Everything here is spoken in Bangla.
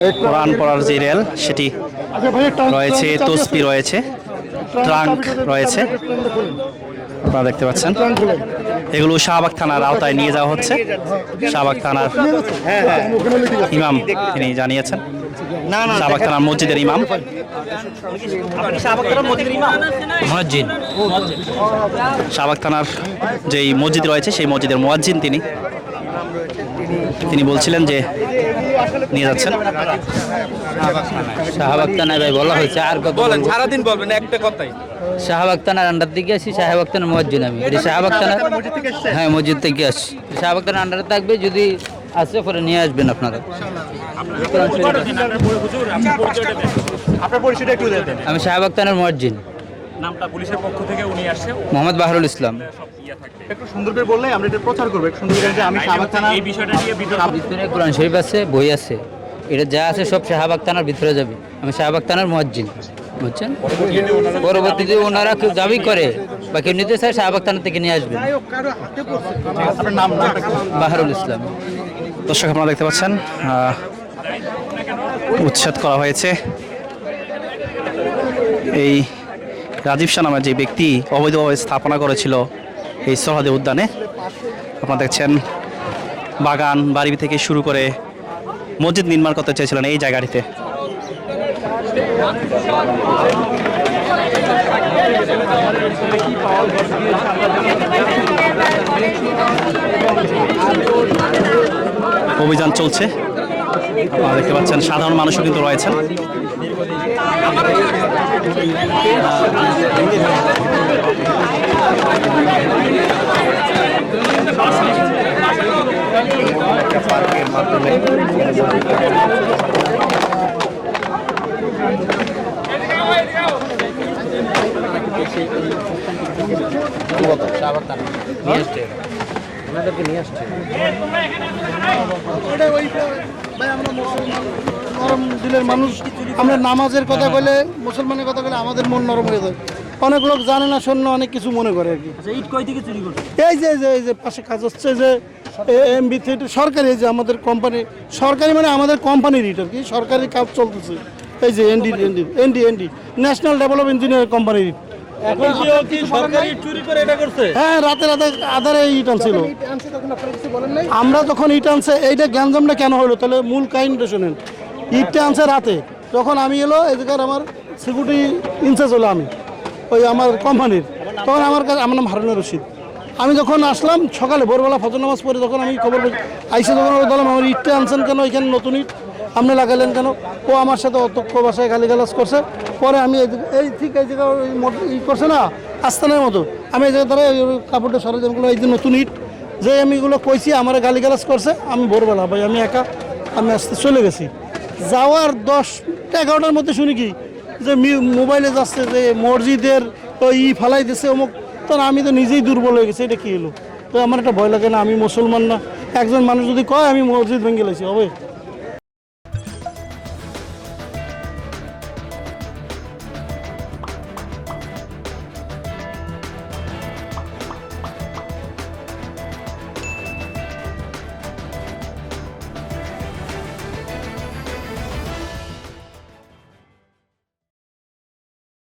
কোরআন পড়ার যে রেল সেটি রয়েছে, তসবি রয়েছে, ট্রাঙ্ক রয়েছে, আপনারা দেখতে পাচ্ছেন। এগুলো শাহবাগ থানার আওতায় নিয়ে যাওয়া হচ্ছে। শাহবাগ থানার ইমাম তিনি জানিয়েছেন, শাহবাগ থানার মসজিদের ইমাম মুয়াজ্জিন, শাহবাগ থানার যেই মসজিদ রয়েছে সেই মসজিদের মুয়াজ্জিন তিনি বলছিলেন যে নিয়ে যাচ্ছেন শাহবাগ থানায়। ভাই বলা হয়েছে আর বলেন, সারাদিন বলবেন একটা কথাই। শাহবাগ থানার আন্ডার দিকে আসি, শাহবাগ থানার মুয়াজ্জিন আমি। এটা শাহবাগ থানা, হ্যাঁ মসজিদ থেকে আসি। শাহবাগ থানার আন্ডারে থাকবে, যদি আসে পরে নিয়ে আসবেন আপনারা। আমি শাহবাগ থানার মুয়াজ্জিন। নামটা পুলিশের পক্ষ থেকে উনি আসছে, মোহাম্মদ বাহরুল ইসলাম। একটু সুন্দর করে বললে আমরা এটা প্রচার করব। একটু সুন্দর করে যে আমি শাহবাগ থানা, এই বিষয়টা নিয়ে ভিতরে কোরআন শরীফ আছে, বই আছে, এটা যা আছে সব শাহবাগ থানার ভিতরে যাবে। আমি শাহবাগ থানার মুয়াজ্জিন, বুঝছেন। পরবর্তীতে ওনারা কেউ দাবি করে বা কেউ নিতে চায়, শাহবাগ থানা থেকে নিয়ে আসবেন। আপনার নাম বাহরুল ইসলাম। দর্শক আপনারা দেখতে পাচ্ছেন উচ্ছেদ করা হয়েছে। এই রাজীব শাহ নামের যে ব্যক্তি অবৈধভাবে স্থাপনা করেছিল এই সরহাদি উদ্যানে, আপনারা দেখছেন বাগান বাড়ি থেকে শুরু করে মসজিদ নির্মাণ করতে চেয়েছিলেন এই জায়গাটিতে। অভিযান চলছে, আপনারা দেখতে পাচ্ছেন সাধারণ মানুষও কিন্তু রয়েছেন। নরম দিলের মানুষ, আমরা নামাজের কথা বলে, মুসলমানের কথা বলে আমাদের মন নরম হয়ে যায়। অনেক লোক জানে না, শূন্য অনেক কিছু মনে করে আর কি। এই যে পাশে কাজ হচ্ছে যে এমবি থিয়েটার সরকারি, এই যে আমাদের কোম্পানি সরকারি, মানে আমাদের কোম্পানির ইট আর কি, সরকারি কাজ চলতেছে। এই যে এনডি ন্যাশনাল ডেভেলপমেন্ট ইঞ্জিনিয়ার কোম্পানির ইট। হ্যাঁ, রাতে আধারে ইট আনছিল। আমরা যখন ইট আনছে, এইটা গ্যাঞ্জামটা কেন হলো তাহলে মূল কাহিনীটা শোনেন। ইটটা আনছে রাতে, যখন আমি এলো এই জায়গার আমার সিকিউরিটি ইনচার্জ হলো আমি, ওই আমার কোম্পানির, তখন আমার কাছে আমার নাম হারুনুর রশিদ। আমি যখন আসলাম সকালে ভোরবেলা ফজর নামাজ পড়ে, যখন আমি খবর আইসে, যখন বললাম আমার ইটটা আনছেন কেন, এখানে নতুন ইট আপনি লাগালেন কেন, ও আমার সাথে অতক্ষ ভাষায় গালিগালাজ করছে। পরে আমি এই ঠিক এই জায়গায় ই করছে না আস্তানের মতো, আমি এই জায়গা দ্বারা কাপড়টা সরঞ্জামগুলো, এই যে নতুন ইট যে আমি এগুলো কইছি, আমার গালিগালাজ করছে। আমি ভোরবেলা ভাই আমি একা, আমি আসতে চলে গেছি। যাওয়ার 10-11টার মধ্যে শুনি কি যে মোবাইলে যাচ্ছে যে মসজিদের ই ফালাই দিচ্ছে অমুক। তখন আমি তো নিজেই দুর্বল হয়ে গেছি, এটা কী হলো। তো আমার একটা ভয় লাগে না, আমি মুসলমান না, একজন মানুষ যদি কয় আমি মসজিদ ভেঙে গেছি হবে।